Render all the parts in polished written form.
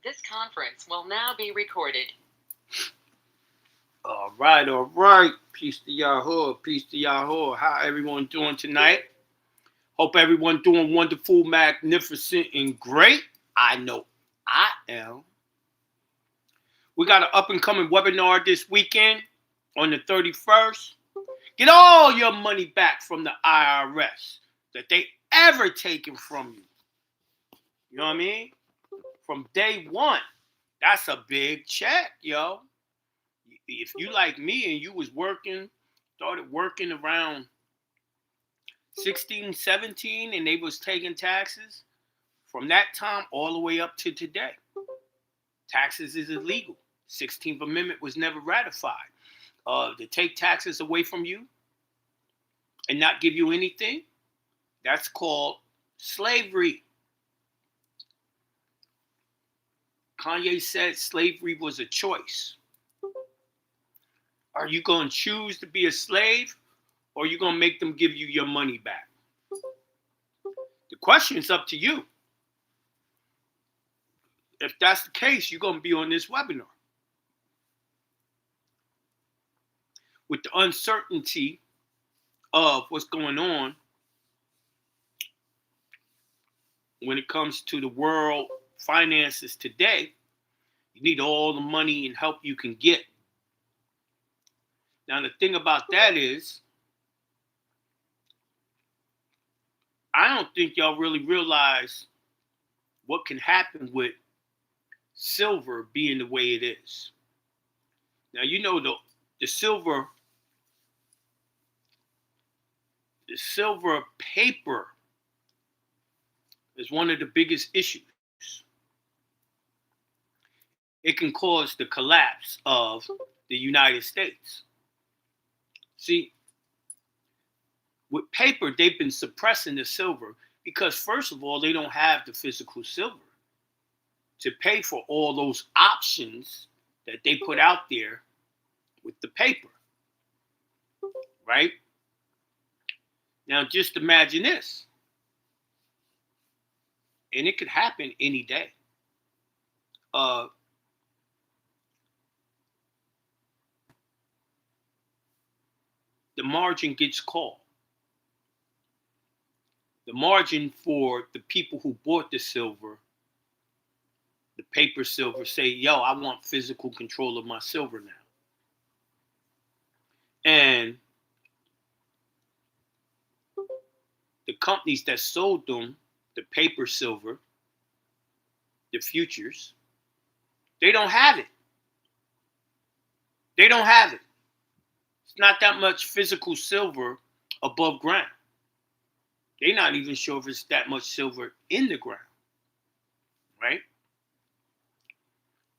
This conference will now be recorded. All right, all right. Peace to Yahoo. Peace to Yahoo. How everyone doing tonight? Hope everyone doing wonderful, magnificent, and great. I know I am. We got an up and coming webinar this weekend on the 31st. Get all your money back from the IRS that they ever taken from you. You know what I mean? From day one. That's a big check, yo. If you like me and you was started working around 16, 17, and they was taking taxes from that time all the way up to today. Taxes is illegal. 16th Amendment was never ratified. To take taxes away from you and not give you anything, that's called slavery. Kanye said slavery was a choice. Are you going to choose to be a slave, or are you going to make them give you your money back? The question is up to you. If that's the case, you're going to be on this webinar. With the uncertainty of what's going on when it comes to the world finances today, you need all the money and help you can get. Now, the thing about that is, I don't think y'all really realize what can happen with silver being the way it is. Now, you know the silver paper is one of the biggest issues. It can cause the collapse of the United States. See, with paper, they've been suppressing the silver because, first of all, they don't have the physical silver to pay for all those options that they put out there with the paper, right? Now, just imagine this, and it could happen any day. The margin gets called. The margin for the people who bought the silver, the paper silver, say, yo, I want physical control of my silver now. And the companies that sold them the paper silver, the futures, they don't have it. They don't have it. It's not that much physical silver above ground. They're not even sure if it's that much silver in the ground, right?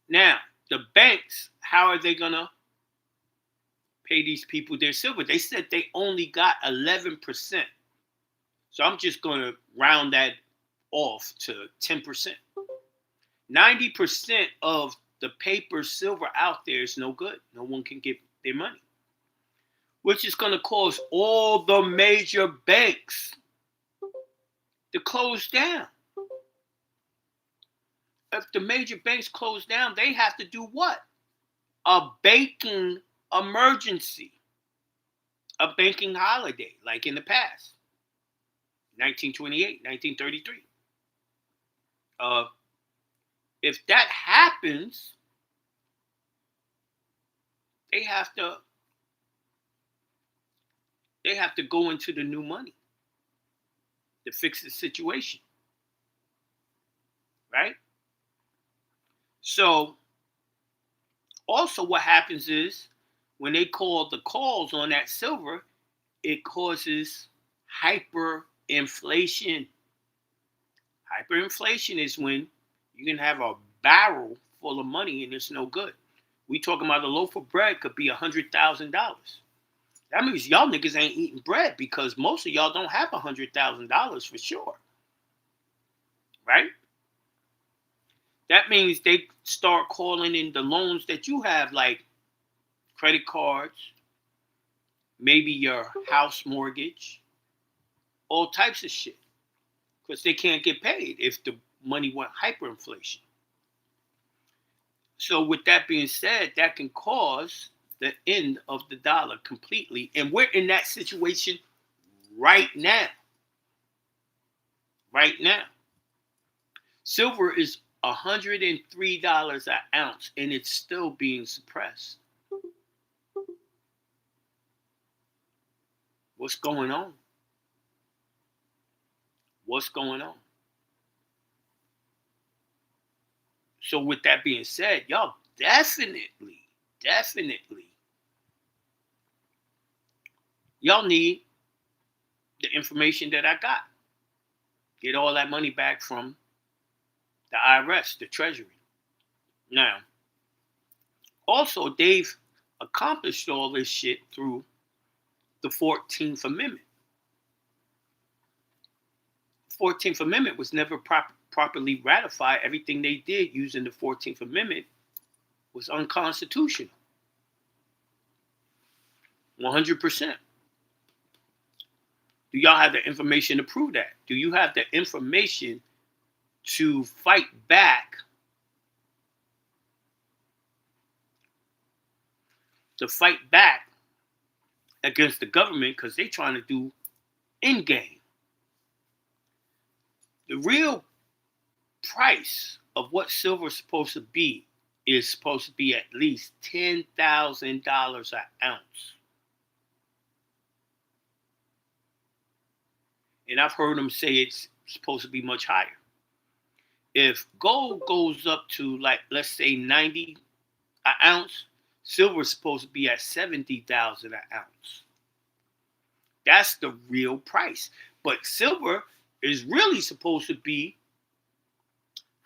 Now, the banks, how are they going to pay these people their silver? They said they only got 11%. So I'm just going to round that off to 10%. 90% of the paper silver out there is no good. No one can get their money, which is going to cause all the major banks to close down. If the major banks close down, they have to do what? A banking emergency, a banking holiday, like in the past, 1928, 1933. If that happens, they have to go into the new money to fix the situation, right? So, also what happens is when they call the calls on that silver, it causes hyperinflation. Hyperinflation is when you can have a barrel full of money and it's no good. We talking about a loaf of bread could be $100,000. That means y'all niggas ain't eating bread because most of y'all don't have $100,000 for sure, right? That means they start calling in the loans that you have, like credit cards, maybe your house mortgage, all types of shit, because they can't get paid if the money went hyperinflation. So with that being said, that can cause the end of the dollar completely. And we're in that situation right now. Right now. Silver is $103 an ounce and it's still being suppressed. What's going on? What's going on? So with that being said, y'all definitely, y'all need the information that I got. Get all that money back from the IRS, the Treasury. Now, also, they've accomplished all this shit through the 14th Amendment. 14th Amendment was never properly ratified. Everything they did using the 14th Amendment was unconstitutional. 100%. Do y'all have the information to prove that? Do you have the information to fight back? To fight back against the government because they're trying to do end game. The real price of what silver is supposed to be is supposed to be at least $10,000 an ounce. And I've heard them say it's supposed to be much higher. If gold goes up to, like, let's say 90 an ounce, silver is supposed to be at 70,000 an ounce. That's the real price. But silver is really supposed to be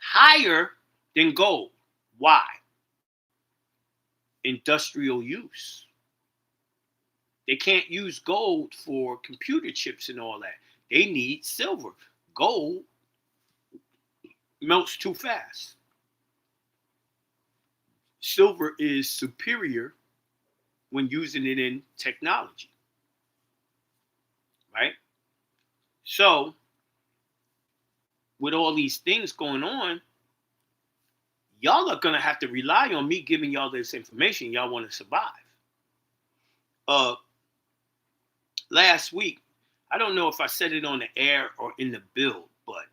higher than gold. Why? Industrial use. They can't use gold for computer chips and all that. They need silver. Gold melts too fast. Silver is superior when using it in technology. Right? So, with all these things going on, y'all are going to have to rely on me giving y'all this information. Y'all want to survive. Last week, I don't know if I said it on the air or in the build, but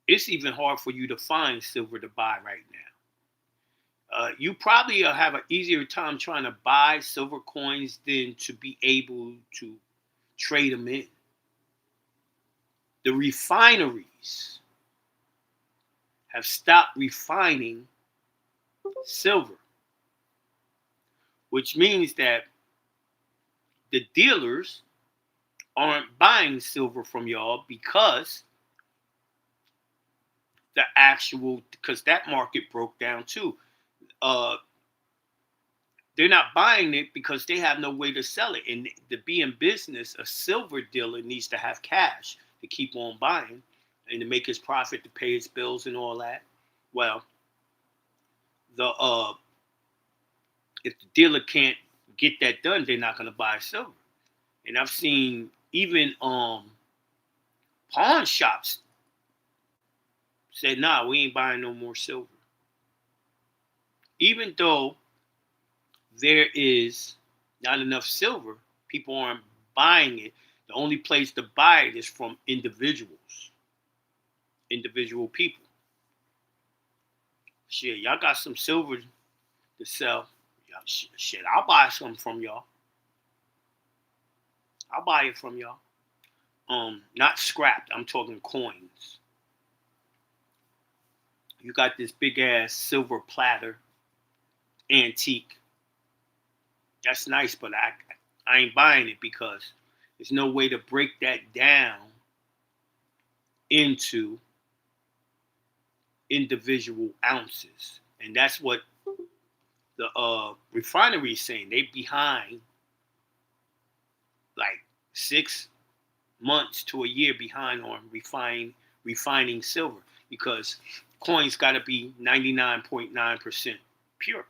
it's even hard for you to find silver to buy right now. You probably have an easier time trying to buy silver coins than to be able to trade them in. The refineries have stopped refining silver, which means that the dealers aren't buying silver from y'all because that market broke down too. They're not buying it because they have no way to sell it. And to be in business, a silver dealer needs to have cash to keep on buying and to make his profit to pay his bills and all that. Well, if the dealer can't get that done, they're not going to buy silver. And I've seen even pawn shops said, nah, we ain't buying no more silver. Even though there is not enough silver, people aren't buying it. The only place to buy it is from individual people. Shit, y'all got some silver to sell. Shit, I'll buy some from y'all. I'll buy it from y'all. Not scrapped. I'm talking coins. You got this big ass silver platter, antique. That's nice, but I ain't buying it because there's no way to break that down into individual ounces. And that's what the refinery is saying. They behind like 6 months to a year behind on refining silver because coins got to be 99.9% pure.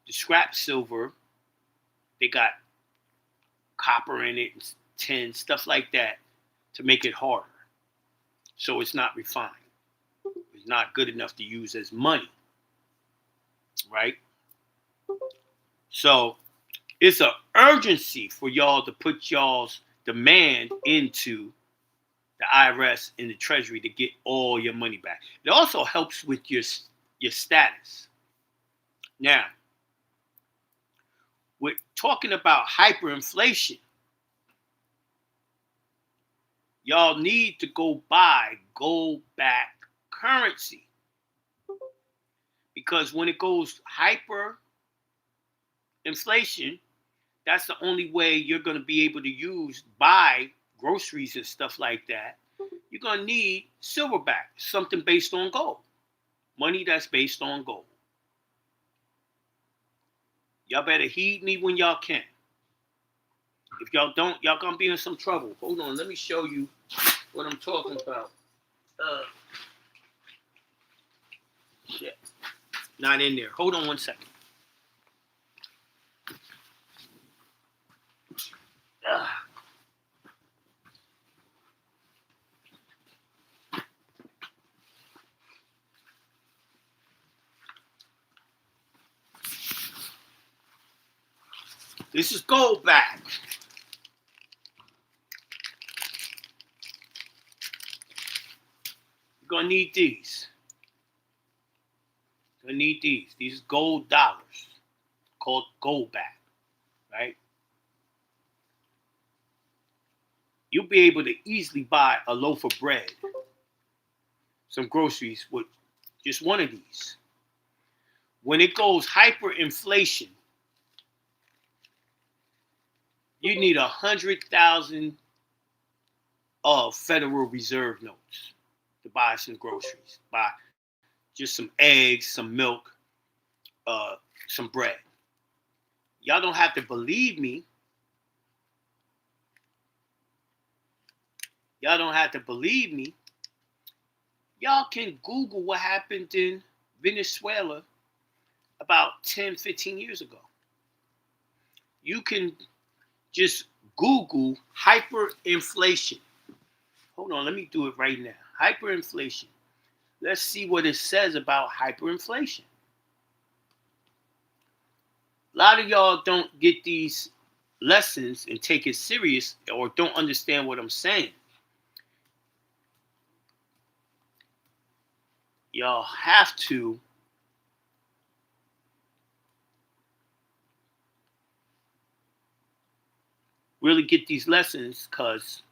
The scrap silver, they got copper in it, tin, stuff like that to make it harder. So it's not refined. It's not good enough to use as money, right? So it's an urgency for y'all to put y'all's demand into the IRS and the Treasury to get all your money back. It also helps with your status. Now, we're talking about hyperinflation. Y'all need to go buy gold-backed currency, because when it goes hyperinflation, that's the only way you're going to be able to buy groceries and stuff like that. You're going to need silverback, something based on gold, money that's based on gold. Y'all better heed me when y'all can. If y'all don't, y'all going to be in some trouble. Hold on, let me show you what I'm talking about. Shit. Not in there. Hold on one second. This is gold back. You're going to need these. You're going to need these. These are gold dollars called gold back, right? You'll be able to easily buy a loaf of bread, some groceries with just one of these. When it goes hyperinflation, you need 100,000 of Federal Reserve notes to buy some groceries, buy just some eggs, some milk, some bread. Y'all don't have to believe me. Y'all don't have to believe me. Y'all can Google what happened in Venezuela about 10, 15 years ago. You can just Google hyperinflation. Hold on, let me do it right now. Hyperinflation. Let's see what it says about hyperinflation. A lot of y'all don't get these lessons and take it serious, or don't understand what I'm saying. Y'all have to really get these lessons, because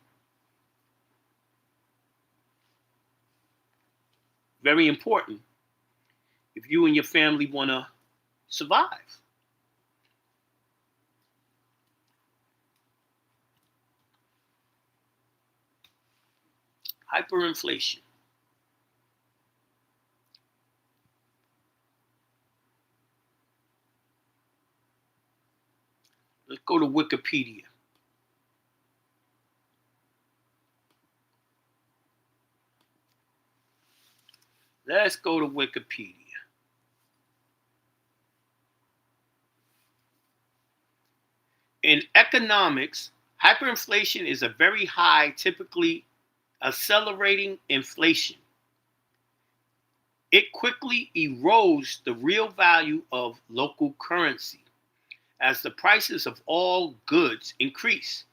very important if you and your family want to survive. Hyperinflation. Let's go to Wikipedia. Let's go to Wikipedia. In economics, hyperinflation is a very high, typically accelerating inflation. It quickly erodes the real value of local currency as the prices of all goods increase.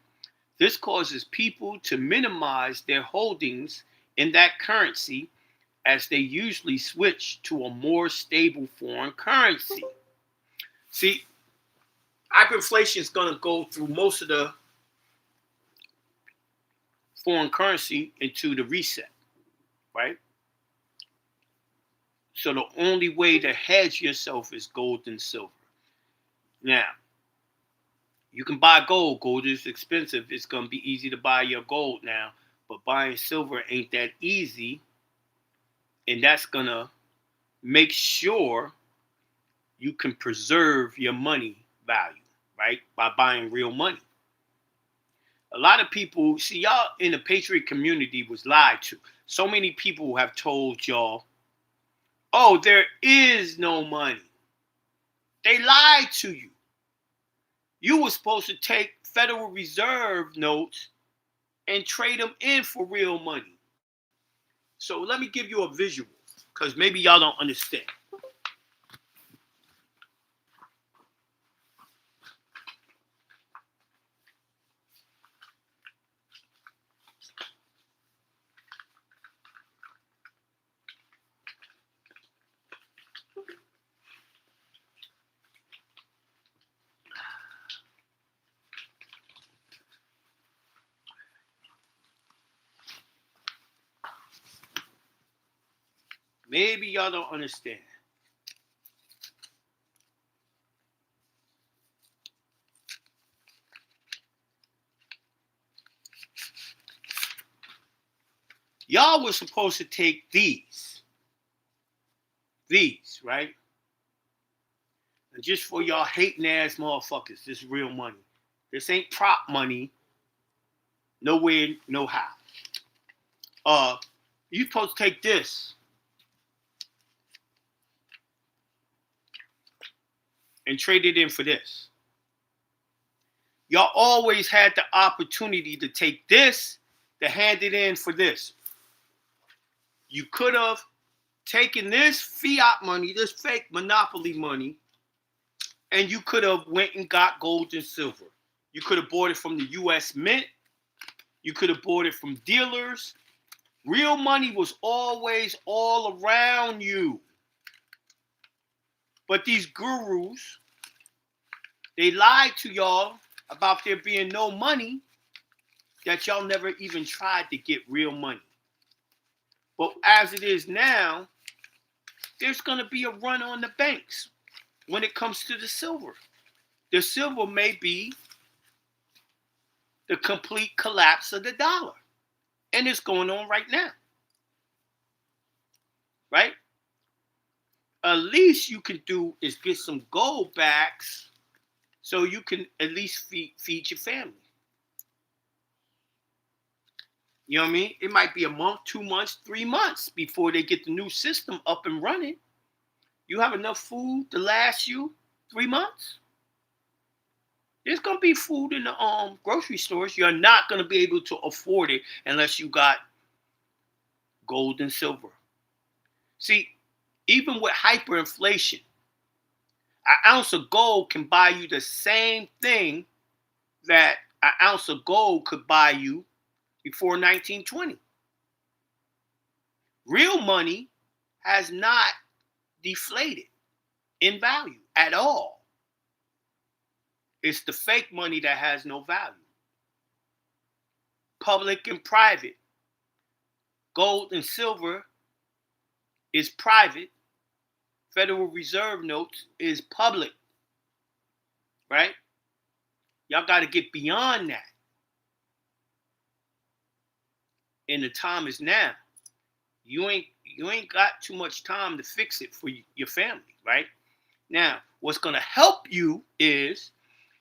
This causes people to minimize their holdings in that currency, as they usually switch to a more stable foreign currency. See, hyperinflation is going to go through most of the foreign currency into the reset, right? So the only way to hedge yourself is gold and silver. Now, you can buy gold. Gold is expensive. It's going to be easy to buy your gold now, but buying silver ain't that easy. And that's going to make sure you can preserve your money value, right? By buying real money. A lot of people, see, y'all in the Patriot community was lied to. So many people have told y'all, oh, there is no money. They lied to you. You were supposed to take Federal Reserve notes and trade them in for real money. So let me give you a visual. because maybe y'all don't understand. Maybe y'all don't understand. Y'all were supposed to take these, right? And just for y'all hating ass motherfuckers, this is real money. This ain't prop money. Nowhere, no how. You supposed to take this and trade it in for this. Y'all always had the opportunity to take this, to hand it in for this. You could have taken this fiat money, this fake monopoly money, and you could have went and got gold and silver. You could have bought it from the U.S. Mint. You could have bought it from dealers. Real money was always all around you. But these gurus, they lied to y'all about there being no money, that y'all never even tried to get real money. But as it is now, there's going to be a run on the banks when it comes to the silver. The silver may be the complete collapse of the dollar. And it's going on right now. Right? At least you can do is get some gold backs so you can at least feed your family. You know what I mean? It might be a month, 2 months, 3 months before they get the new system up and running. You have enough food to last you 3 months? There's going to be food in the grocery stores. You're not going to be able to afford it unless you got gold and silver. See, even with hyperinflation, an ounce of gold can buy you the same thing that an ounce of gold could buy you before 1920. Real money has not deflated in value at all. It's the fake money that has no value. Public and private. Gold and silver is private. Federal Reserve notes is public. Right? Y'all got to get beyond that. And the time is now. You ain't got too much time to fix it for your family, right? Now, what's going to help you is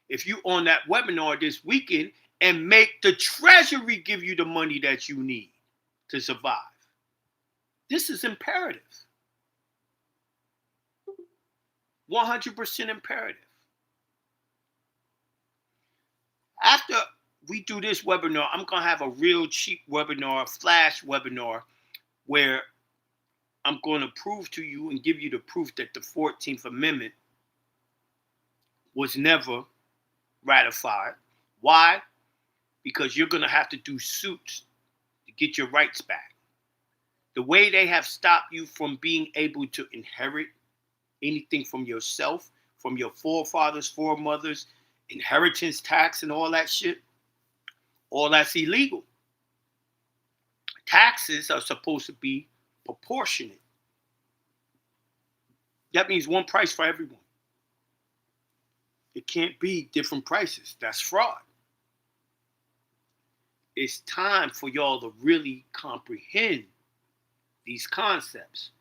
if you on that webinar this weekend and make the Treasury give you the money that you need to survive. This is imperative. 100% imperative. After we do this webinar, I'm going to have a real cheap webinar, flash webinar, where I'm going to prove to you and give you the proof that the 14th Amendment was never ratified. Why? Because you're going to have to do suits to get your rights back. The way they have stopped you from being able to inherit anything from yourself, from your forefathers, foremothers, inheritance tax and all that shit, all that's illegal. Taxes are supposed to be proportionate. That means one price for everyone. It can't be different prices. That's fraud. It's time for y'all to really comprehend these concepts,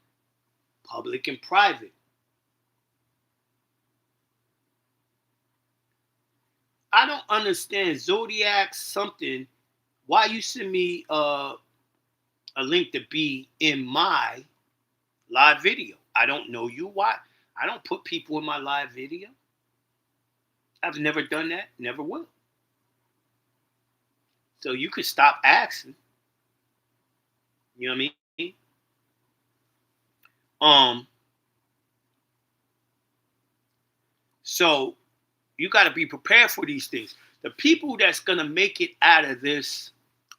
public and private. I don't understand Zodiac something. Why you send me a link to be in my live video? I don't know you. Why? I don't put people in my live video. I've never done that. Never will. So you could stop asking. You know what I mean? So you got to be prepared for these things. The people that's going to make it out of this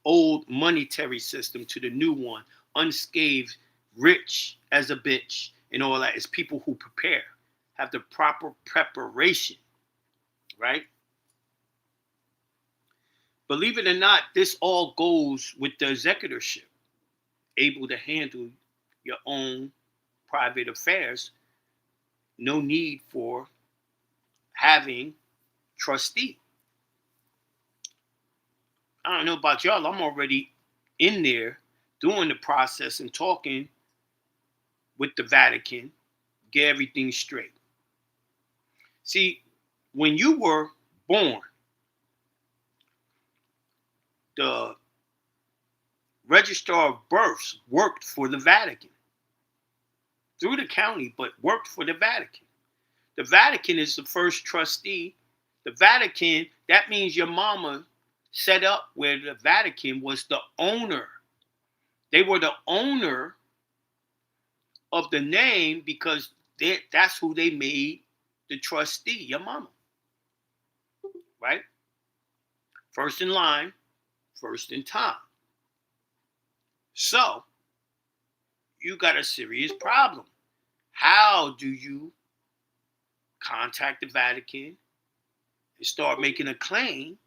old monetary system to the new one, unscathed, rich as a bitch, and all that, is people who prepare, have the proper preparation, right? Believe it or not, this all goes with the executorship, able to handle your own private affairs. No need for having trustee. I don't know about y'all. I'm already in there doing the process and talking with the Vatican, get everything straight. See, when you were born, the registrar of births worked for the Vatican through the county, but worked for the Vatican. The Vatican is the first trustee. The Vatican, that means your mama set up where the Vatican was the owner. They were the owner of the name because that's who they made the trustee, your mama, right? First in line, first in time. So you got a serious problem. How do you contact the Vatican and start making a claim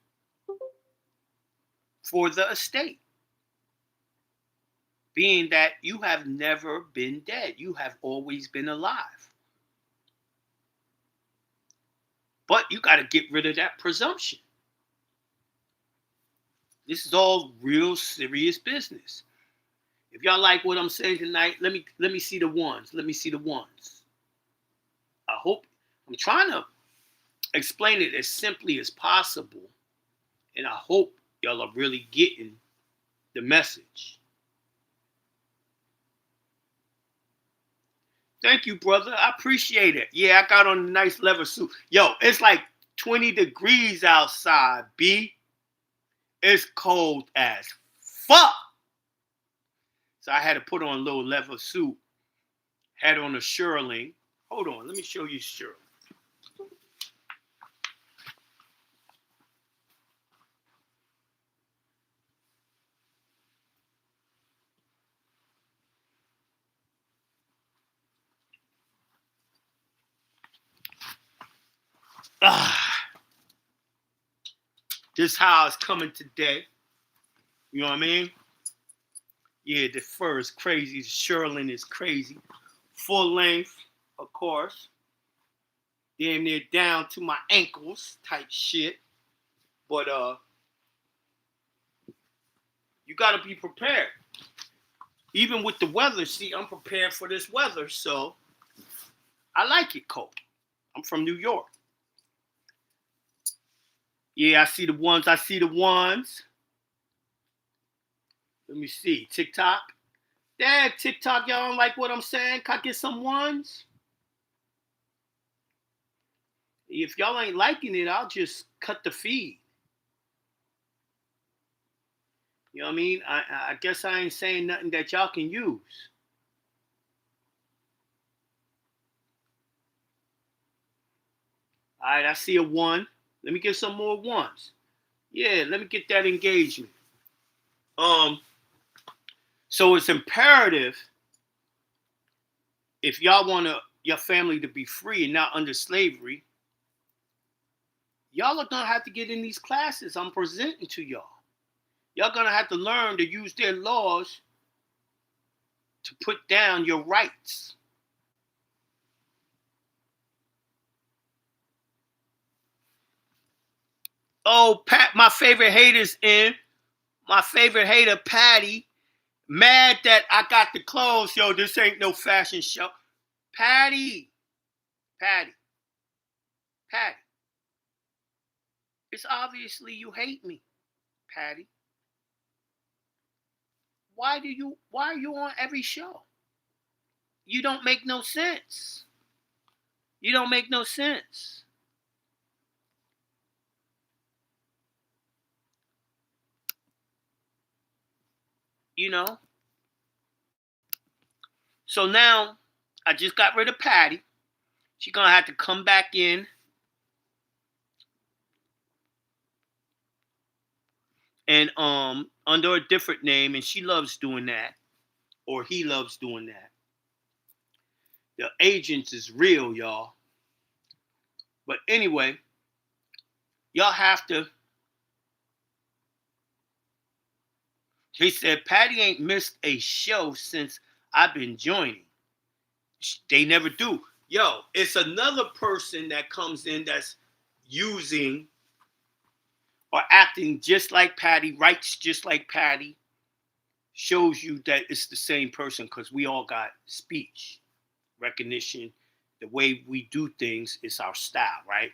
for the estate? Being that you have never been dead, you have always been alive. But you got to get rid of that presumption. This is all real serious business. If y'all like what I'm saying tonight, let me see the ones. Let me see the ones. I hope I'm trying to explain it as simply as possible, and I hope y'all are really getting the message. Thank you, brother. I appreciate it. Yeah, I got on a nice leather suit. Yo, it's like 20 degrees outside, B. It's cold as fuck. So I had to put on a little leather suit. Had on a shearling. Hold on, let me show you shearling. This how it's coming today. You know what I mean? Yeah, the fur is crazy. The shearling is crazy. Full length, of course. Damn near down to my ankles type shit. But you gotta be prepared. Even with the weather, see, I'm prepared for this weather, so I like it cold. I'm from New York. Yeah, I see the ones. I see the ones. Let me see. TikTok. Dad, TikTok, y'all don't like what I'm saying? Can I get some ones? If y'all ain't liking it, I'll just cut the feed. You know what I mean? I guess I ain't saying nothing that y'all can use. All right, I see a one. Let me get some more ones. Yeah, let me get that engagement. So it's imperative if y'all want your family to be free and not under slavery, y'all are gonna have to get in these classes I'm presenting to y'all. Y'all gonna have to learn to use their laws to put down your rights. Oh, Pat, my favorite hater's in. My favorite hater, Patty, mad that I got the clothes. Yo, this ain't no fashion show. Patty, Patty, Patty. It's obviously you hate me, Patty. Why are you on every show? You don't make no sense. You don't make no sense. You know? So now I just got rid of Patty. She's gonna have to come back in and under a different name, and she loves doing that, or he loves doing that. The agents is real, y'all. But anyway, y'all have to. He said Patty ain't missed a show since I've been joining. They never do. Yo, it's another person that comes in that's using or acting just like Patty, writes just like Patty, shows you that it's the same person because we all got speech recognition. The way we do things is our style, right?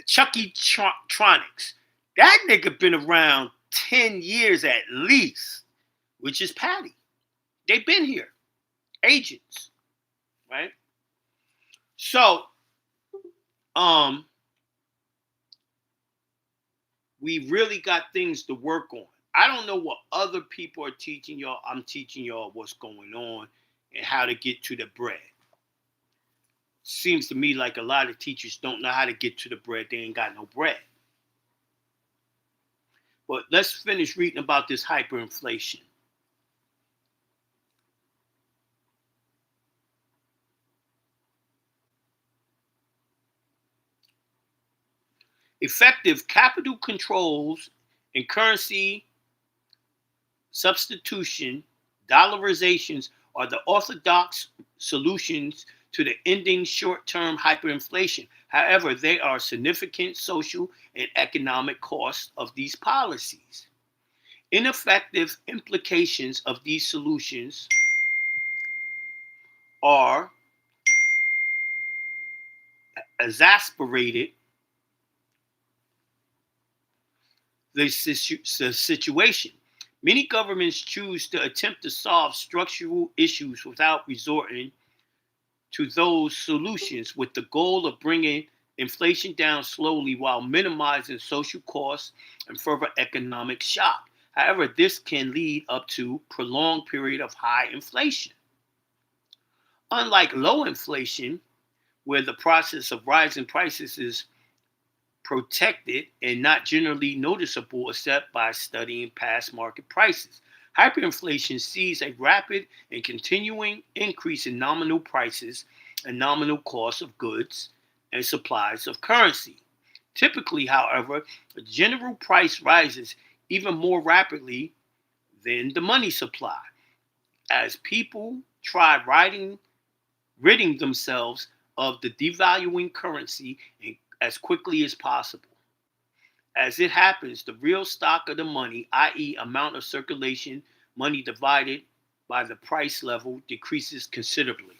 Chucky Tronics. That nigga been around 10 years at least, which is Patty. They've been here. Agents, right? So, we really got things to work on. I don't know what other people are teaching y'all. I'm teaching y'all what's going on and how to get to the bread. Seems to me like a lot of teachers don't know how to get to the bread. They ain't got no bread. But let's finish reading about this hyperinflation. Effective capital controls and currency substitution, dollarizations are the orthodox solutions to the ending short-term hyperinflation. However, there are significant social and economic costs of these policies. Ineffective implications of these solutions are exasperated the situation. Many governments choose to attempt to solve structural issues without resorting to those solutions with the goal of bringing inflation down slowly while minimizing social costs and further economic shock. However, this can lead up to a prolonged period of high inflation. Unlike low inflation, where the process of rising prices is protected and not generally noticeable except by studying past market prices. Hyperinflation sees a rapid and continuing increase in nominal prices and nominal costs of goods and supplies of currency. Typically, however, the general price rises even more rapidly than the money supply as people try ridding themselves of the devaluing currency as quickly as possible. As it happens, the real stock of the money, i.e., amount of circulation, money divided by the price level, decreases considerably.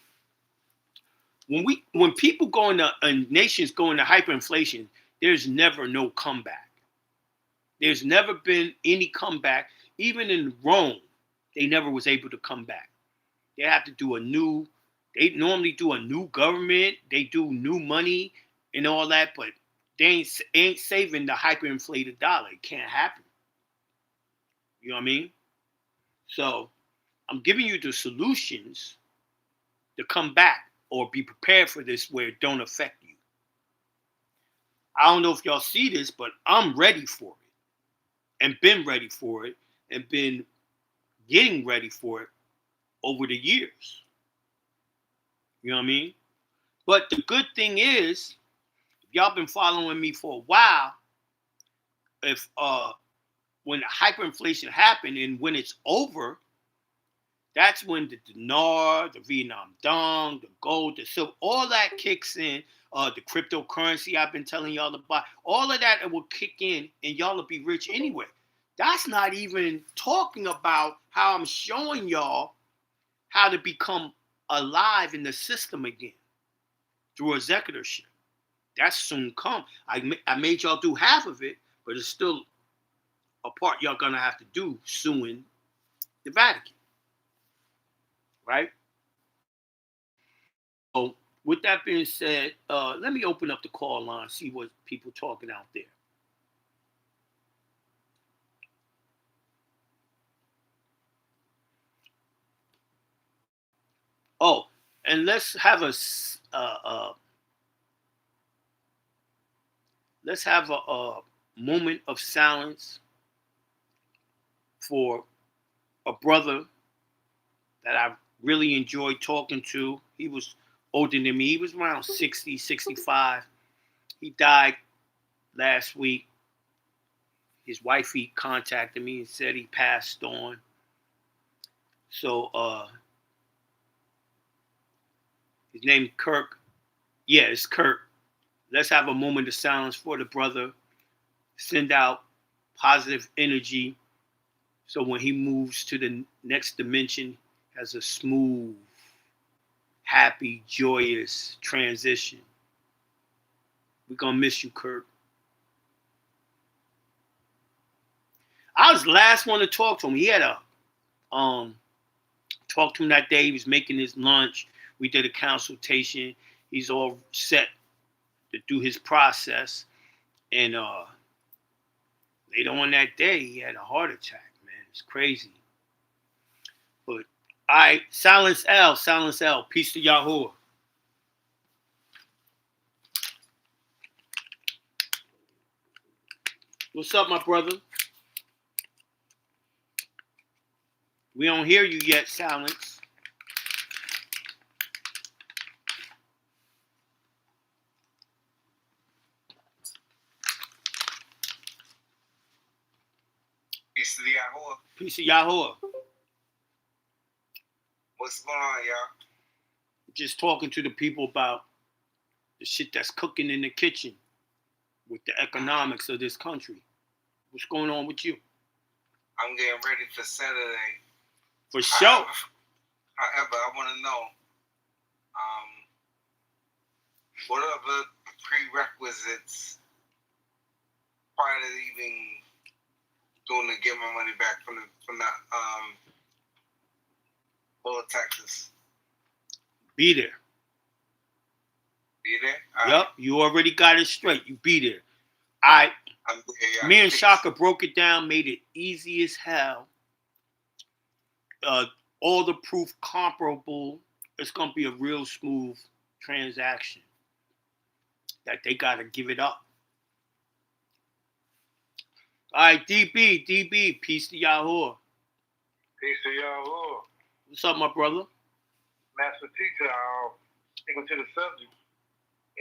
When people go into nations go into hyperinflation, there's never no comeback. There's never been any comeback. Even in Rome, they never was able to come back. They have to do they normally do a new government, they do new money and all that, but they ain't saving the hyperinflated dollar. It can't happen. You know what I mean? So I'm giving you the solutions to come back or be prepared for this where it don't affect you. I don't know if y'all see this, but I'm ready for it and been ready for it and been getting ready for it over the years. You know what I mean? But the good thing is, if y'all been following me for a while, if when the hyperinflation happened and when it's over, that's when the dinar, the Vietnam dong, the gold, the silver, all that kicks in. The cryptocurrency I've been telling y'all about, all of that will kick in and y'all will be rich anyway. That's not even talking about how I'm showing y'all how to become alive in the system again through executorship. That's soon come. I made y'all do half of it, but it's still a part y'all gonna have to do suing the Vatican, right? So with that being said, let me open up the call line, see what people talking out there. Oh, And let's have a moment of silence for a brother that I really enjoyed talking to. He was older than me. He was around 60, 65. He died last week. His wife, he contacted me and said he passed on. So his name Kirk. Yeah, it's Kirk. Let's have a moment of silence for the brother. Send out positive energy so when he moves to the next dimension, has a smooth, happy, joyous transition. We're gonna miss you, Kirk. I was the last one to talk to him. He had a talked to him that day. He was making his lunch. We did a consultation. He's all set to do his process. And later on that day, he had a heart attack, man. It's crazy. But I silence L. Peace to Yahoo. What's up, my brother? We don't hear you yet, silence. Peace to the Yahoo. Peace to Yahoo. What's going on, y'all? Just talking to the people about the shit that's cooking in the kitchen with the economics of this country. What's going on with you? I'm getting ready for Saturday. For sure. However, I want to know what are the prerequisites prior to even doing to get my money back from the bill of taxes? Be there. Be there? Yep, you already got it straight. You be there. Me and Shaka broke it down, made it easy as hell. All the proof comparable. It's gonna be a real smooth transaction. That they gotta give it up. All right, DB, peace to Yahoo. Peace to Yahoo. What's up, my brother? Master teacher, sticking to the subject.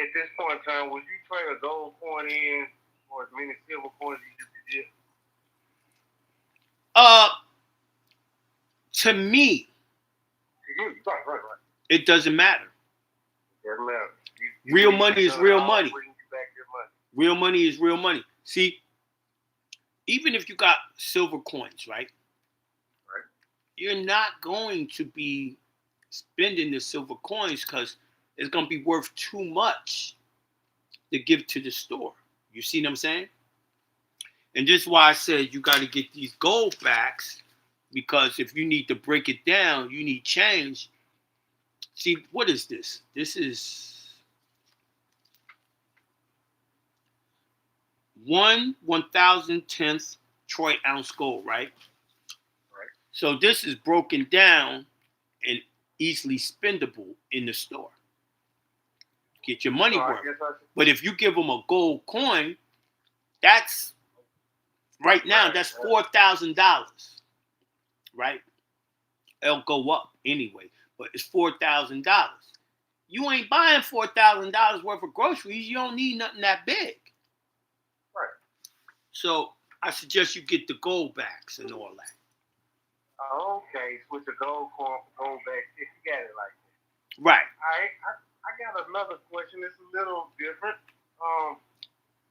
At this point in time, would you trade a gold coin in or as many silver coins as you could get? To me, Right. it doesn't matter. It doesn't matter. Real money is real money. Bring you back your money. Real money is real money. See, even if you got silver coins, right? Right. You're not going to be spending the silver coins because it's going to be worth too much to give to the store. You see what I'm saying? And this is why I said you got to get these gold backs, because if you need to break it down, you need change. See, what is this? This is 1/1000th troy ounce gold, right? Right. So this is broken down and easily spendable in the store. Get your money worth. But if you give them a gold coin, that's right now, that's $4,000, right? It'll go up anyway, but it's $4,000. You ain't buying $4,000 worth of groceries. You don't need nothing that big. Right. So I suggest you get the gold backs and all that. Okay, switch a gold coin for gold back if you got it like that. Right. I got another question. It's a little different.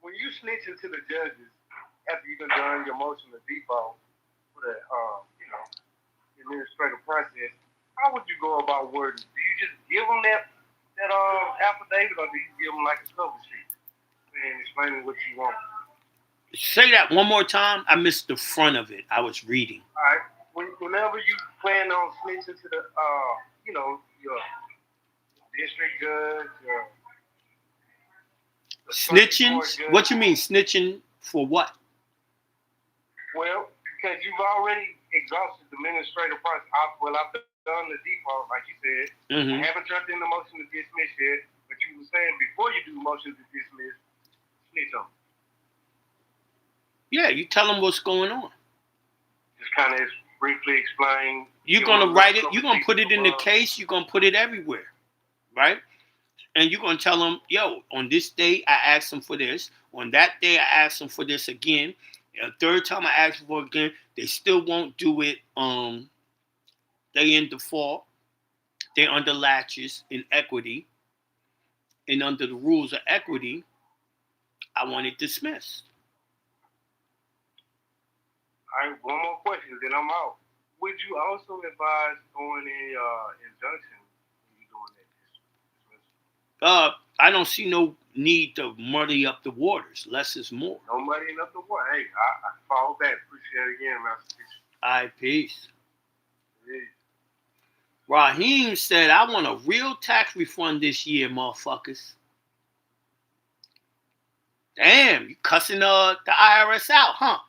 When you snitch into the judges after you've done your motion to default for the administrative process, how would you go about wording? Do you just give them that affidavit, or do you give them like a cover sheet and explaining what you want? Say that one more time. I missed the front of it. I was reading. All right. Whenever you plan on snitching to the your district judge, snitching? What you mean snitching for what? Well, because you've already exhausted the administrative process. I've done the default, like you said. I haven't turned in the motion to dismiss yet, but you were saying before you do motion to dismiss, snitch on. Yeah, you tell them what's going on. Just kind of briefly explain. You're going to write it. You're going to put it in the case. You're going to put it everywhere, right? And you're going to tell them, yo, on this day, I asked them for this. On that day, I asked them for this again. And the third time I asked for it again, they still won't do it. They in default. They're under latches in equity. And under the rules of equity, I want it dismissed. All right, one more question, then I'm out. Would you also advise going in injunction when you're doing that? I don't see no need to muddy up the waters. Less is more. No muddying up the water. Hey, I follow that. Appreciate it again, Master Teacher. All right, peace. Peace. Raheem said, I want a real tax refund this year, motherfuckers. Damn, you cussing the IRS out, huh?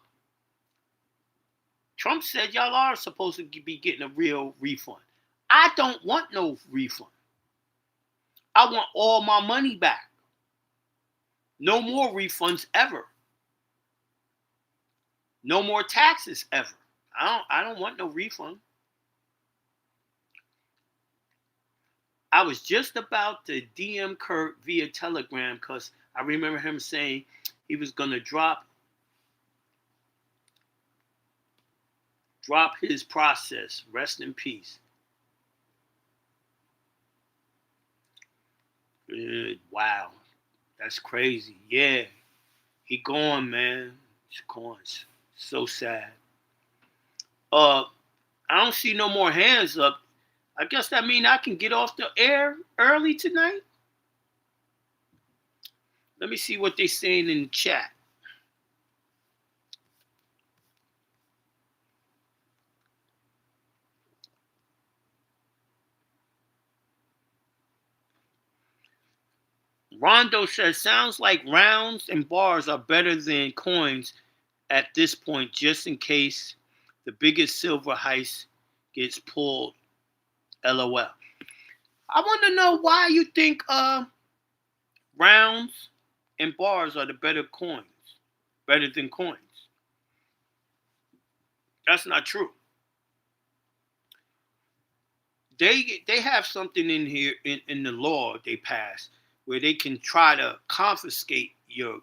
Trump said y'all are supposed to be getting a real refund. I don't want no refund. I want all my money back. No more refunds ever. No more taxes ever. I don't want no refund. I was just about to DM Kurt via Telegram because I remember him saying he was going to drop his process. Rest in peace. Wow. That's crazy. Yeah. He gone, man. He's gone. So sad. I don't see no more hands up. I guess that means I can get off the air early tonight. Let me see what they're saying in the chat. Rondo says, sounds like rounds and bars are better than coins at this point, just in case the biggest silver heist gets pulled. LOL. I want to know why you think rounds and bars are the better than coins. That's not true. They have something in here in the law they passed where they can try to confiscate your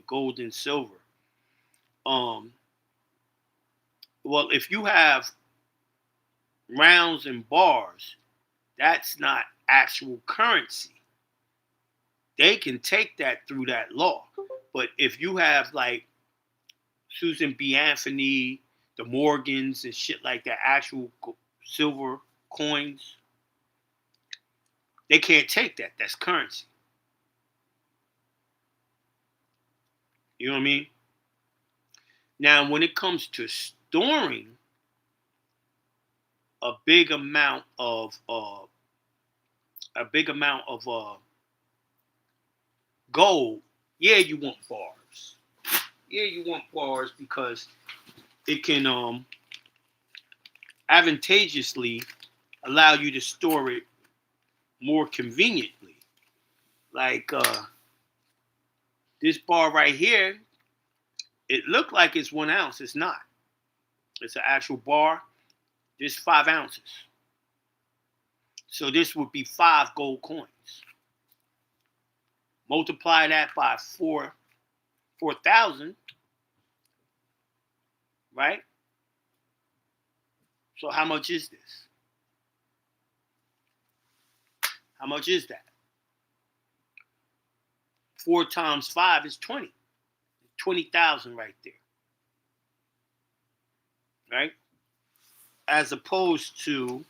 gold and silver. Well, if you have rounds and bars, that's not actual currency. They can take that through that law. But if you have like Susan B. Anthony, the Morgans and shit like that, actual silver coins, they can't take that. That's currency. You know what I mean? Now, when it comes to storing a big amount of gold, yeah, you want bars. Yeah, you want bars because it can advantageously allow you to store it more conveniently. Like this bar right here, it looked like it's 1 ounce. It's not. It's an actual bar. This 5 ounces. So this would be 5 gold coins. Multiply that by 4,000, right? So how much is this? How much is that? 4 times 5 is 20. 20,000 right there. Right? As opposed to,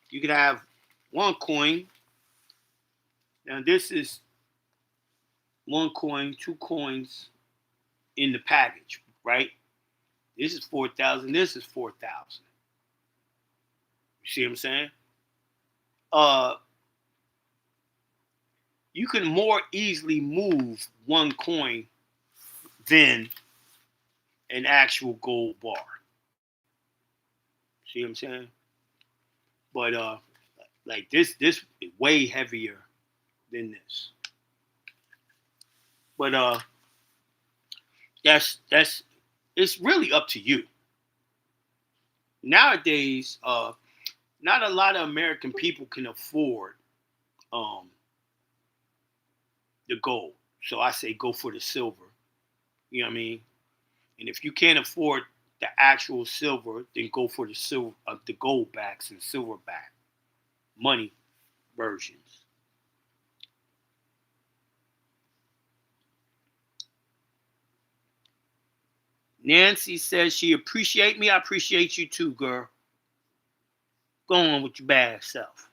you could have 1 coin. Now this is 1 coin, 2 coins in the package, right? This is 4,000. This is 4,000. You see what I'm saying? You can more easily move 1 coin than an actual gold bar. See what I'm saying? But like this is way heavier than this. But that's it's really up to you. Nowadays, not a lot of American people can afford the gold. So I say go for the silver. You know what I mean? And if you can't afford the actual silver, then go for the silver, the gold backs and silver back money versions. Nancy says she appreciate me. I appreciate you too, girl. Go on with your bad self.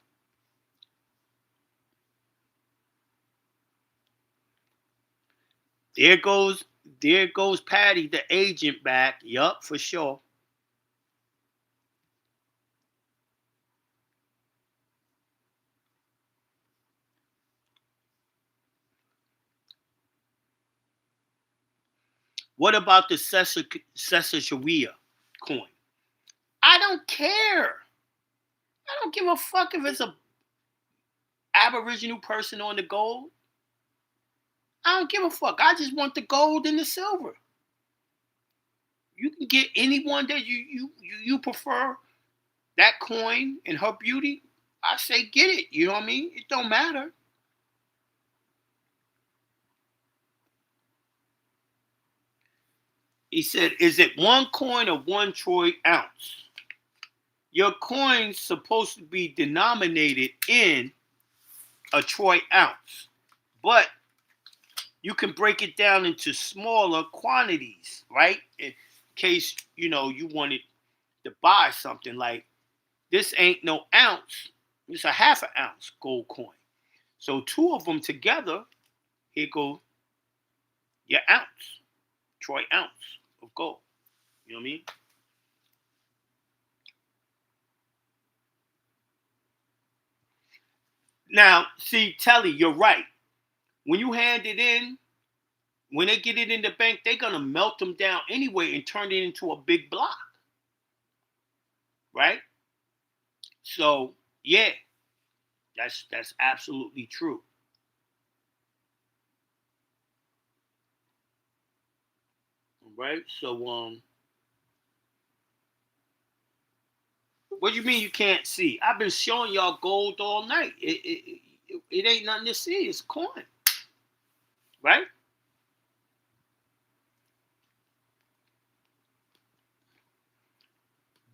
There goes Patty, the agent, back. Yup, for sure. What about the Sesajawea coin? I don't care. I don't give a fuck if it's a Aboriginal person on the gold. I don't give a fuck. I just want the gold and the silver. You can get anyone that you prefer that coin and her beauty. I say get it. You know what I mean? It don't matter. He said, is it one coin or one troy ounce? Your coin's supposed to be denominated in a troy ounce, but you can break it down into smaller quantities, right? In case, you wanted to buy something like this ain't no ounce. It's a half an ounce gold coin. So two of them together, here go your ounce, troy ounce of gold. You know what I mean? Now, see, Telly, you're right. When you hand it in, when they get it in the bank, they're going to melt them down anyway and turn it into a big block. Right? So, yeah, that's absolutely true. Right? So, what do you mean you can't see? I've been showing y'all gold all night. It ain't nothing to see. It's coin. Right?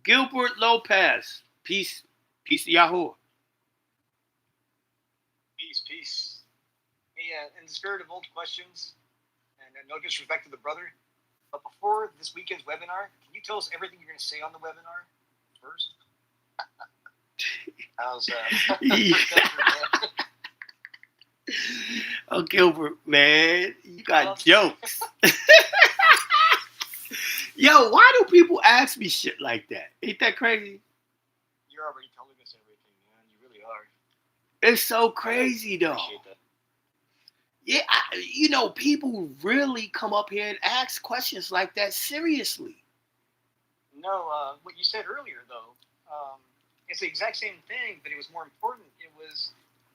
Gilbert Lopez. Peace to Yahoo. Peace. Hey, in the spirit of old questions, and no disrespect to the brother, but before this weekend's webinar, can you tell us everything you're going to say on the webinar first? How's Oh, Gilbert, man, you got jokes. Yo, why do people ask me shit like that? Ain't that crazy? You're already telling us everything, man. You really are. It's so crazy, though. Appreciate that. Yeah, people really come up here and ask questions like that seriously. No, what you said earlier, though, it's the exact same thing, but it was more important. It was,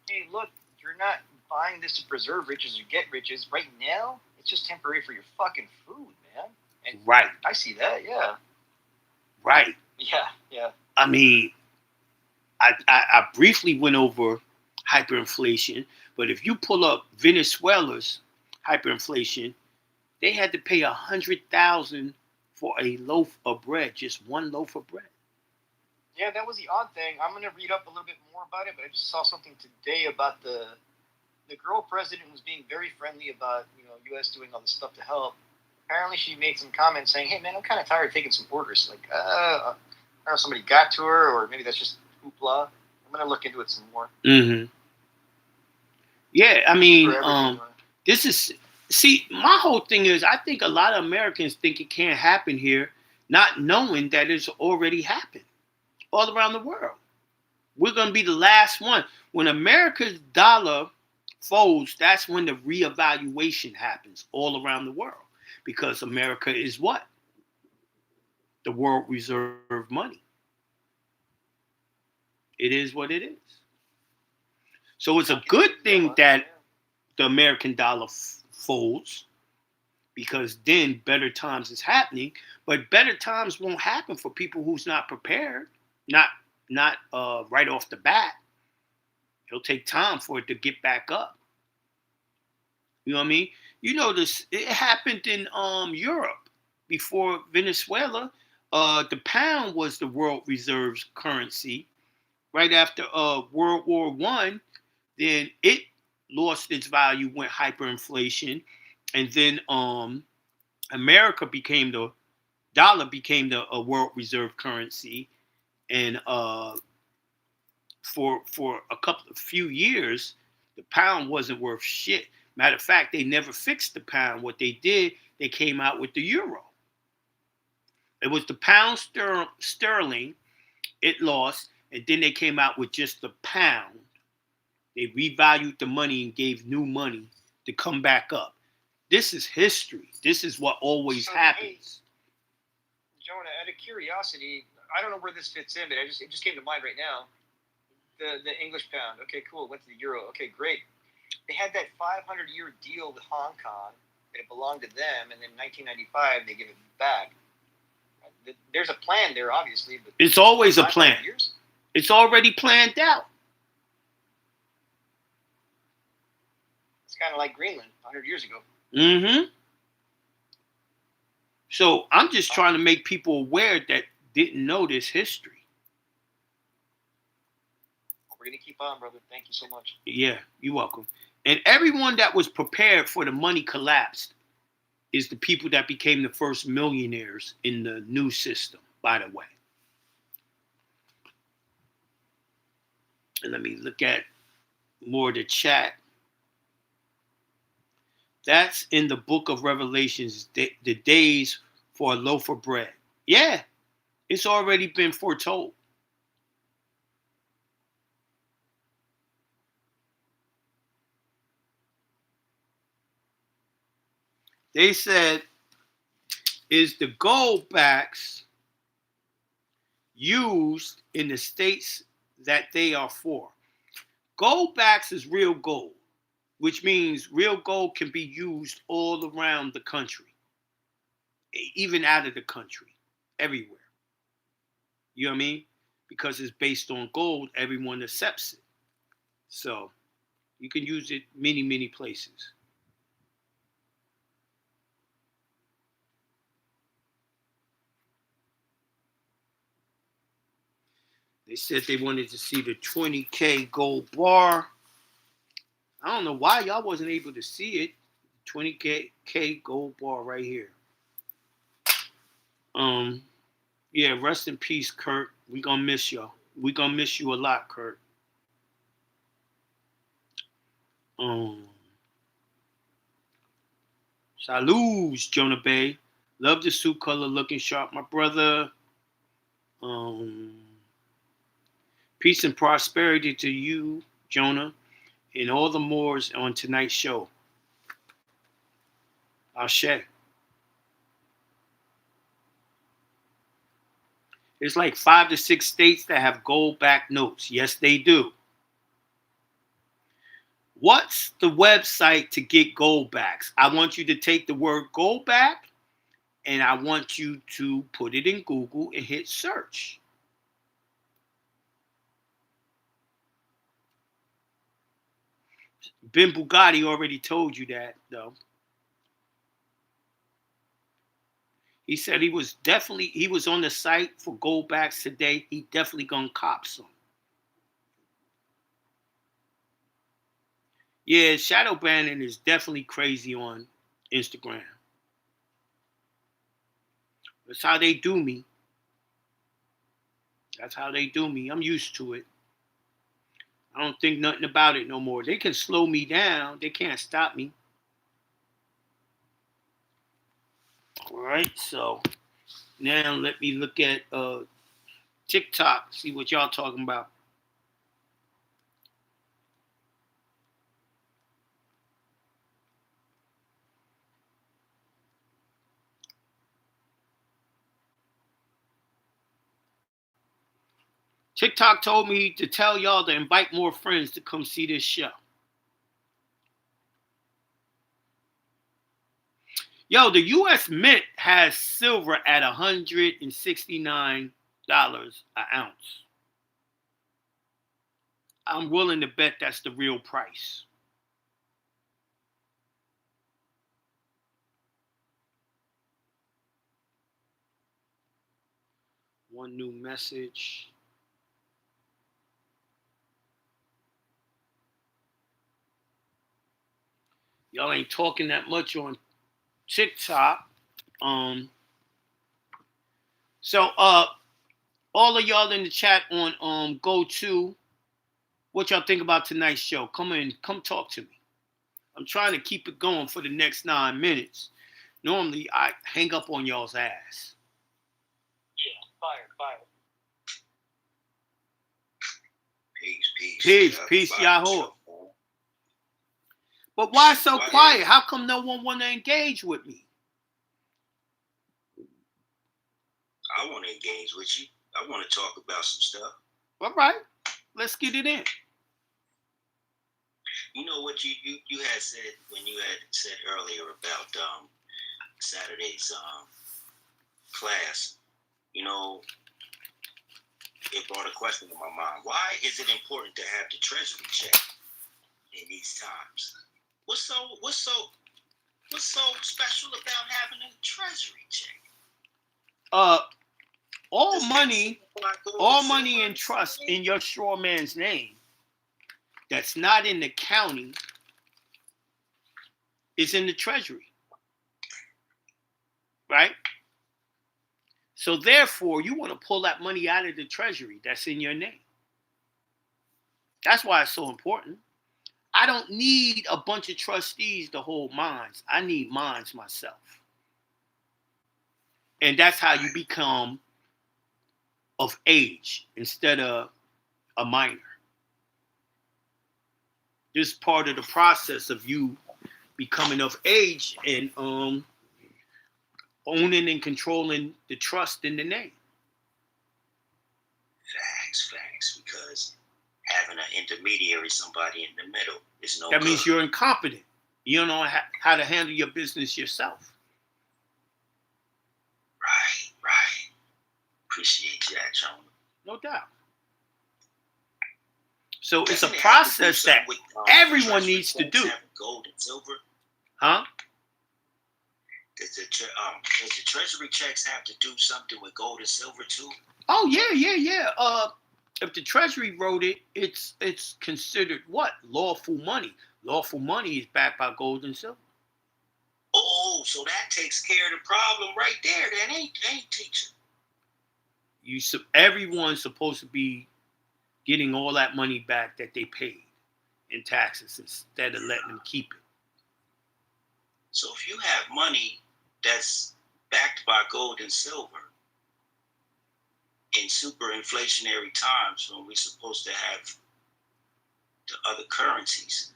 hey, look, you're not buying this to preserve riches or get riches. Right now, it's just temporary for your fucking food, man. And right. I see that, yeah. Right. Yeah. I mean, I briefly went over hyperinflation, but if you pull up Venezuela's hyperinflation, they had to pay $100,000 for a loaf of bread, just one loaf of bread. Yeah, that was the odd thing. I'm going to read up a little bit more about it, but I just saw something today about the girl president was being very friendly about, U.S. doing all this stuff to help. Apparently she made some comments saying, hey, man, I'm kind of tired of taking some orders. Like, I don't know if somebody got to her or maybe that's just hoopla. I'm going to look into it some more. Mm-hmm. Yeah, I mean, my whole thing is I think a lot of Americans think it can't happen here, not knowing that it's already happened all around the world. We're going to be the last one. When America's dollar folds, that's when the reevaluation happens all around the world. Because America is what? the world reserve money. It is what it is. So it's a good thing that the American dollar folds, because then better times is happening. But better times won't happen for people who's not prepared, not right off the bat. It'll take time for it to get back up. You know what I mean? You know this. It happened in Europe before Venezuela. The pound was the world reserves currency. Right after World War One, then it lost its value, went hyperinflation, and then America became the dollar became the world reserve currency, and for a few years, the pound wasn't worth shit. Matter of fact, they never fixed the pound. What they did, they came out with the euro. It was the pound sterling. It lost, and then they came out with just the pound. They revalued the money and gave new money to come back up. This is history. This is what always happens. Jonah, out of curiosity, I don't know where this fits in, but it just came to mind right now. The English pound. Okay, cool. Went to the euro. Okay, great. They had that 500-year deal with Hong Kong that it belonged to them, and then in 1995 they give it back. There's a plan there, obviously, but it's always a plan. Years? It's already planned out. It's kind of like Greenland 100 years ago. Mm-hmm. So I'm just trying to make people aware that didn't know this history. We're going to keep on, brother. Thank you so much. Yeah, you're welcome. And everyone that was prepared for the money collapsed is the people that became the first millionaires in the new system, by the way. And let me look at more of the chat. That's in the book of Revelations, the days for a loaf of bread. Yeah, it's already been foretold. They said, is the gold backs used in the states that they are for? Gold backs is real gold, which means real gold can be used all around the country, even out of the country, everywhere. You know what I mean? Because it's based on gold, everyone accepts it. So you can use it many, many places. They said they wanted to see the 20K gold bar. I don't know why y'all wasn't able to see it. 20K gold bar right here. Yeah, rest in peace, Kurt. We gonna miss y'all. We gonna miss you a lot, Kurt. Salutes, Jonah Bey. Love the suit color, looking sharp, my brother. Peace and prosperity to you, Jonah, and all the Moors on tonight's show. Ashe. There's like 5 to 6 states that have gold-backed notes. Yes, they do. What's the website to get gold backs? I want you to take the word gold back and I want you to put it in Google and hit search. Ben Bugatti already told you that, though. He said he was on the site for gold backs today. He definitely gonna cop some. Yeah, shadow banning is definitely crazy on Instagram. That's how they do me. That's how they do me. I'm used to it. I don't think nothing about it no more. They can slow me down. They can't stop me. All right, so now let me look at TikTok, see what y'all talking about. TikTok told me to tell y'all to invite more friends to come see this show. Yo, the U.S. Mint has silver at $169 an ounce. I'm willing to bet that's the real price. One new message. Y'all ain't talking that much on TikTok. So all of y'all in the chat on go to what y'all think about tonight's show. Come talk to me. I'm trying to keep it going for the next 9 minutes. Normally I hang up on y'all's ass. Yeah, fire. Peace, Yahoo. But why so quiet? How come no one want to engage with me? I want to engage with you. I want to talk about some stuff. All right, let's get it in. You know what you had said when you had said earlier about Saturday's class. You know, it brought a question to my mind. Why is it important to have the treasury check in these times? What's so special about having a treasury check? All money in trust in your straw man's name that's not in the county is in the treasury. Right? So therefore, you want to pull that money out of the treasury that's in your name. That's why it's so important. I don't need a bunch of trustees to hold mines. I need mines myself. And that's how you become of age instead of a minor. This is part of the process of you becoming of age and owning and controlling the trust in the name. Facts, because having an intermediary, somebody in the middle, is no That good. means you're incompetent. You don't know how to handle your business yourself. Right. Appreciate that, Jonah. No doubt. So it's a process that everyone needs to do. Gold and silver? Huh? Does the treasury checks have to do something with gold and silver too? Oh yeah. If the treasury wrote it, it's considered what? Lawful money. Lawful money is backed by gold and silver. Oh, so that takes care of the problem right there. That ain't teaching. Everyone's supposed to be getting all that money back that they paid in taxes instead of letting them keep it. So if you have money that's backed by gold and silver in super inflationary times when we're supposed to have the other currencies,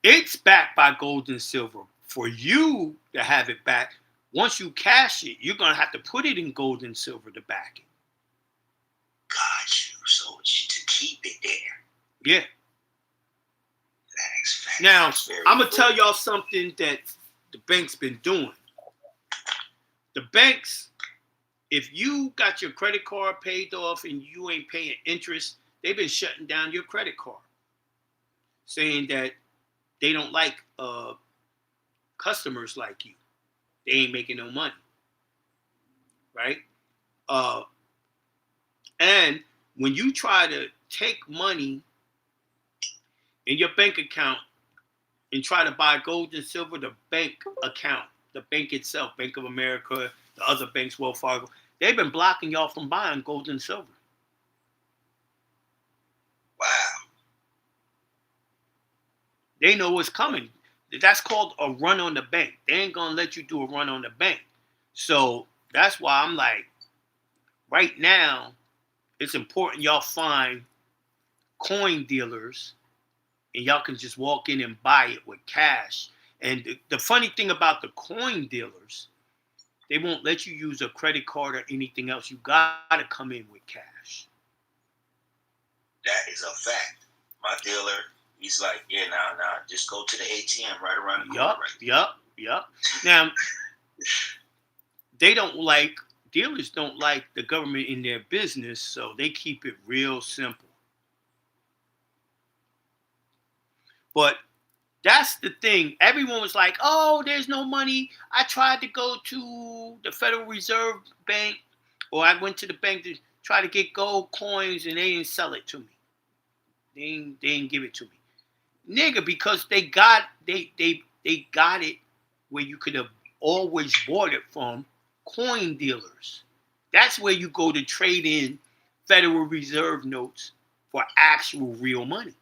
it's backed by gold and silver. For you to have it back, once you cash it, you're going to have to put it in gold and silver to back it. Got you. So to keep it there. Yeah. Facts. Now, I'm going to tell y'all something that the bank's been doing. The banks, if you got your credit card paid off and you ain't paying interest, they've been shutting down your credit card, saying that they don't like customers like you. They ain't making no money, right? And when you try to take money in your bank account and try to buy gold and silver, the bank account, the bank itself, Bank of America, the other banks, Wells Fargo, they've been blocking y'all from buying gold and silver. Wow. They know what's coming. That's called a run on the bank. They ain't going to let you do a run on the bank. So that's why I'm like, right now, it's important y'all find coin dealers and y'all can just walk in and buy it with cash. And the funny thing about the coin dealers, they won't let you use a credit card or anything else. You got to come in with cash. that is a fact. My dealer, he's like, yeah, nah, just go to the ATM right around the corner. Yup. Now, dealers don't like the government in their business, so they keep it real simple. But that's the thing. Everyone was like, oh, there's no money. I tried to go to the Federal Reserve Bank, or I went to the bank to try to get gold coins, and they didn't sell it to me. They didn't give it to me. Nigga, because they got it where you could have always bought it from coin dealers. That's where you go to trade in Federal Reserve notes for actual real money.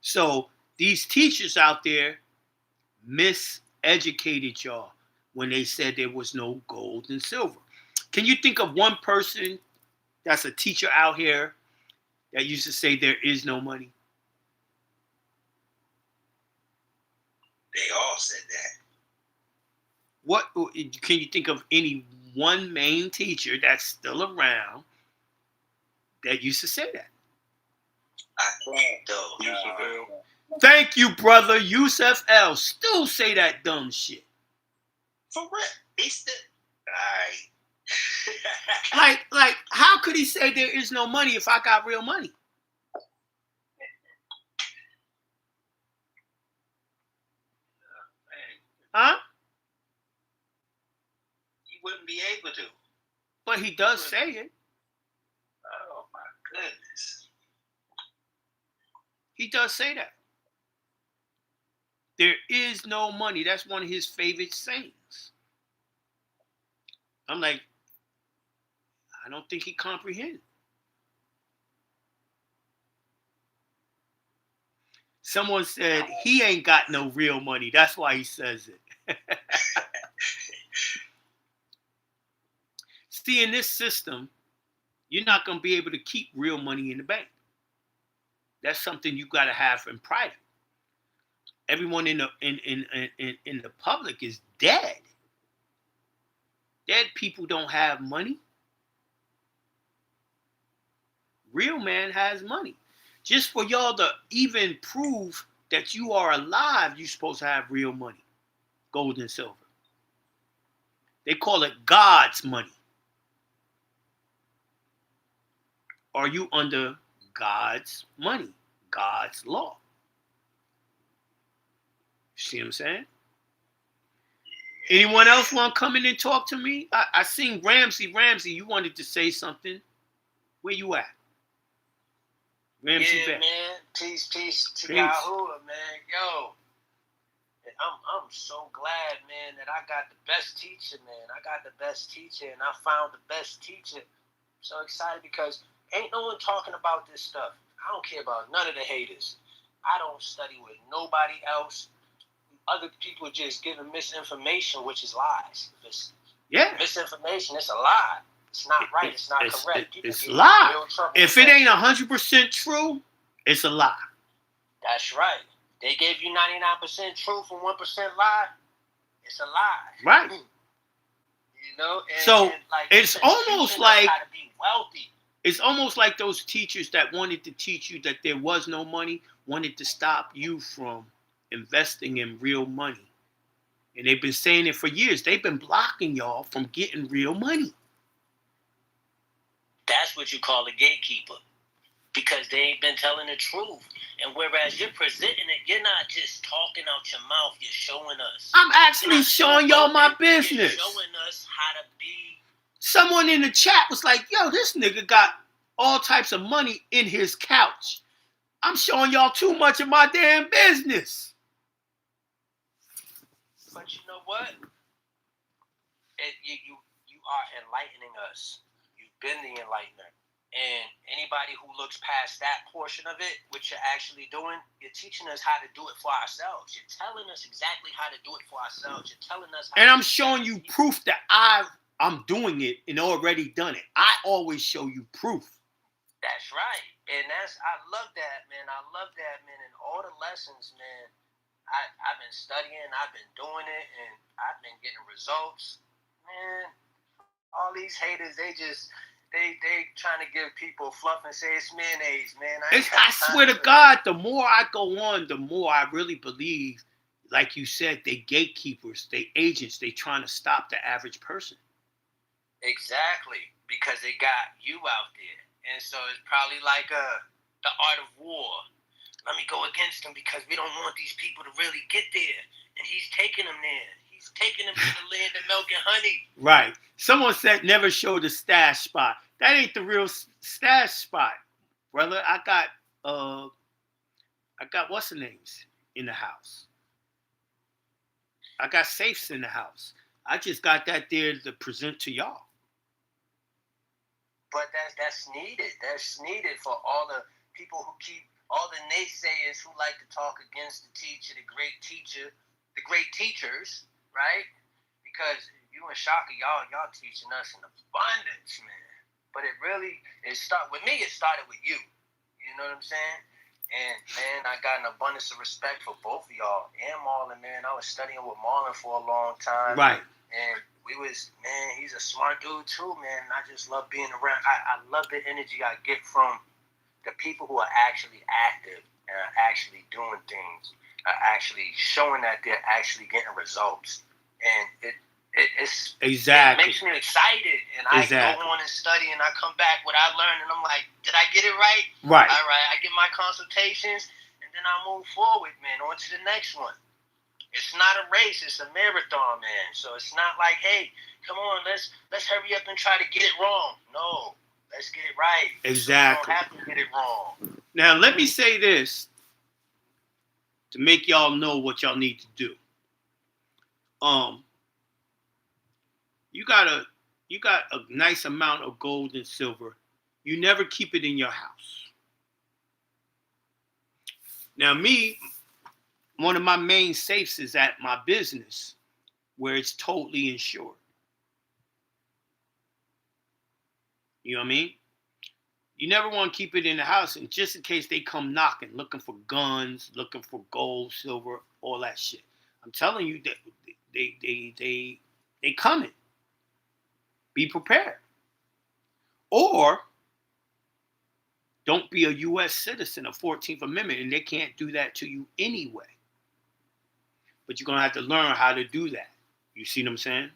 So these teachers out there miseducated y'all when they said there was no gold and silver. Can you think of one person that's a teacher out here that used to say there is no money? They all said that. What can you think of any one main teacher that's still around that used to say that? I can't though. Thank you, brother. Yusuf L. Still say that dumb shit. For real. He still. Alright. Like, how could he say there is no money if I got real money? Huh? He wouldn't be able to. But he does say it. Oh my goodness. He does say that. There is no money. That's one of his favorite sayings. I'm like, I don't think he comprehends. Someone said he ain't got no real money. That's why he says it. See, in this system, you're not going to be able to keep real money in the bank. That's something you got to have in private. Everyone in the public is dead. Dead people don't have money. Real man has money. Just for y'all to even prove that you are alive, you're supposed to have real money. Gold and silver. They call it God's money. Are you under God's money? God's law? See what I'm saying? Anyone else want to come in and talk to me? I seen Ramsey. Ramsey, you wanted to say something. Where you at? Ramsey yeah, Beck. man. Peace to Yahuwah, man. Yo, I'm so glad, man, that I got the best teacher, man. I got the best teacher, and I found the best teacher. I'm so excited because ain't no one talking about this stuff. I don't care about none of the haters. I don't study with nobody else. Other people just giving misinformation, which is lies. If it's misinformation, it's a lie. It's not right. It's not correct. It's a lie. If it ain't 100% true, it's a lie. That's right. They gave you 99% truth and 1% lie. It's a lie. Right. You know. So it's almost like how to be wealthy. It's almost like those teachers that wanted to teach you that there was no money wanted to stop you from investing in real money. And they've been saying it for years. They've been blocking y'all from getting real money. That's what you call a gatekeeper. Because they ain't been telling the truth. And whereas you're presenting it, you're not just talking out your mouth. You're showing us. I'm actually showing y'all my business. You're showing us how to be. Someone in the chat was like, yo, this nigga got all types of money in his couch. I'm showing y'all too much of my damn business. But you know what? You are enlightening us. You've been the enlightener. And anybody who looks past that portion of it, which you're actually doing, you're teaching us how to do it for ourselves. You're telling us exactly how to do it for ourselves. You're telling us how. And I'm showing you proof that I'm doing it and already done it. I always show you proof. That's right. And I love that, man. I love that, man. And all the lessons, man, I've been studying, I've been doing it, and I've been getting results. Man, all these haters, they they trying to give people fluff and say it's mayonnaise, man. I swear to God, the more I go on, the more I really believe, like you said, they gatekeepers, they agents, they trying to stop the average person. Exactly, because they got you out there, and so it's probably like the art of war. Let me go against them because we don't want these people to really get there, and he's taking them there. He's taking them to the land of milk and honey. Right. Someone said never show the stash spot. That ain't the real stash spot, brother. I got what's the names in the house. I got safes in the house. I just got that there to present to y'all. But that's needed. That's needed for all the people who keep, all the naysayers who like to talk against the teacher, the great teacher, the great teachers, right? Because you and Shaka, y'all teaching us in abundance, man. But it started with you. You know what I'm saying? And man, I got an abundance of respect for both of y'all and Marlon, man. I was studying with Marlon for a long time. Right. And he's a smart dude too, man. And I just love being around. I love the energy I get from the people who are actually active and are actually doing things, are actually showing that they're actually getting results. And it's exactly. It makes me excited. And I go on and study and I come back what I learned and I'm like, did I get it right? Right. All right. I get my consultations and then I move forward, man, on to the next one. It's not a race, it's a marathon, man. So it's not like, hey, come on, let's hurry up and try to get it wrong. No, let's get it right. Exactly. So you don't have to get it wrong. Now let me say this to make y'all know what y'all need to do. You got a nice amount of gold and silver. You never keep it in your house. Now me, one of my main safes is at my business where it's totally insured. You know what I mean? You never want to keep it in the house, and just in case they come knocking, looking for guns, looking for gold, silver, all that shit. I'm telling you that they coming. Be prepared. Or don't be a U.S. citizen, a 14th Amendment, and they can't do that to you anyway. But you're going to have to learn how to do that. You see what I'm saying?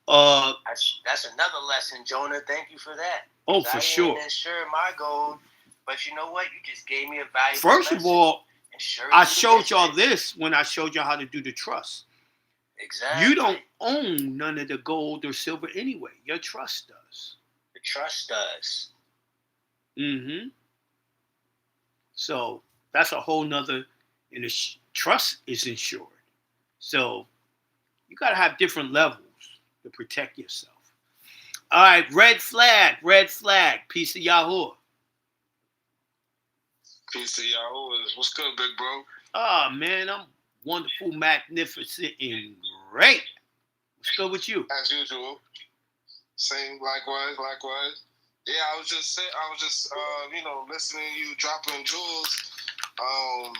That's another lesson, Jonah. Thank you for that. Oh, for sure. I ain't insure my gold, but you know what? You just gave me a valuable First of all, Insure I showed y'all this when I showed y'all how to do the trust. Exactly. You don't own none of the gold or silver anyway. Your trust does. The trust does. Mm-hmm. So that's a whole nother, and the trust is insured. So you got to have different levels to protect yourself. All right, red flag, piece of Yahoo. Peace to Yahoo. What's good, big bro? Oh, man, I'm wonderful, magnificent, and great. What's good with you? As usual. Same, likewise. Yeah, I was just listening to you dropping jewels. I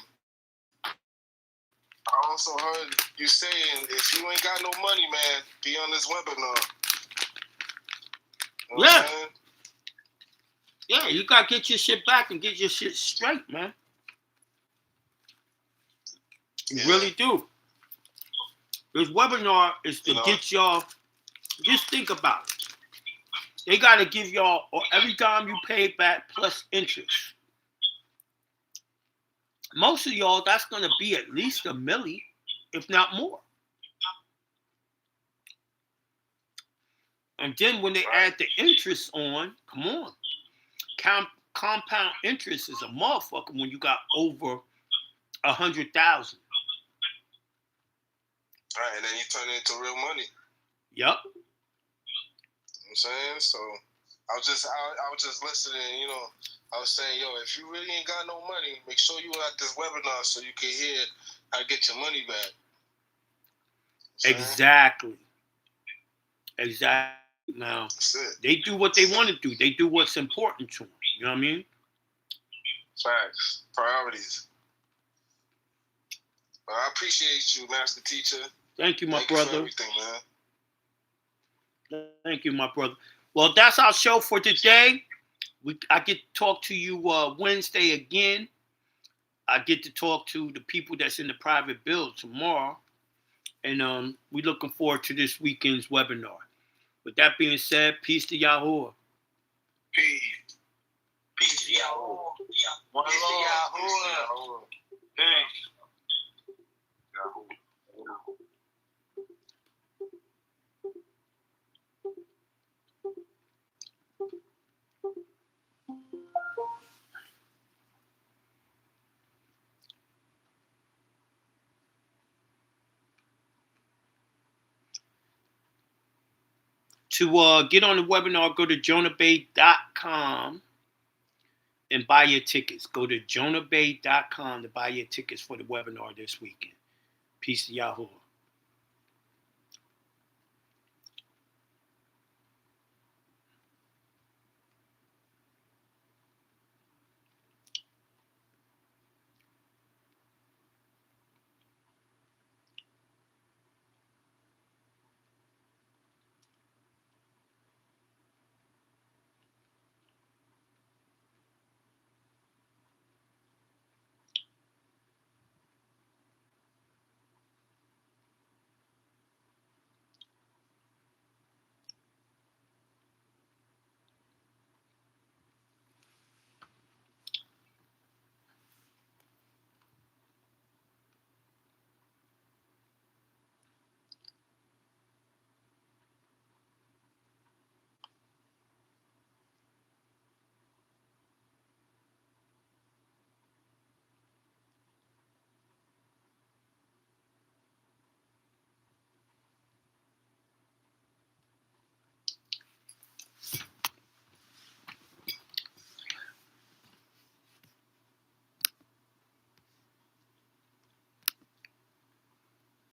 also heard you saying if you ain't got no money, man, be on this webinar. You know what I'm saying? Yeah, you got to get your shit back and get your shit straight, man. You really do. This webinar is to get y'all, just think about it. They got to give y'all, every time you pay back plus interest. Most of y'all, that's going to be at least $1 million, if not more. And then when they add the interest on, come on. Compound interest is a motherfucker when you got over 100,000. All right, and then you turn it into real money. Yep. You know what I'm saying? So I was just listening, I was saying, if you really ain't got no money, make sure you at this webinar so you can hear how to get your money back. Exactly. Now, they do what they want to do. They do what's important to them. You know what I mean? Facts. Priorities. But I appreciate you, Master Teacher. Thank you, my Thank brother. you for everything, man. Thank you, my brother. Well, that's our show for today. I get to talk to you Wednesday again. I get to talk to the people that's in the private build tomorrow. And we're looking forward to this weekend's webinar. With that being said, peace to Yahuwah. Peace. Peace to Yahoo. One Peace to love. Yahuwah. Peace. To get on the webinar, go to jonahbey.com and buy your tickets. Go to jonahbey.com to buy your tickets for the webinar this weekend. Peace to Yahuwah.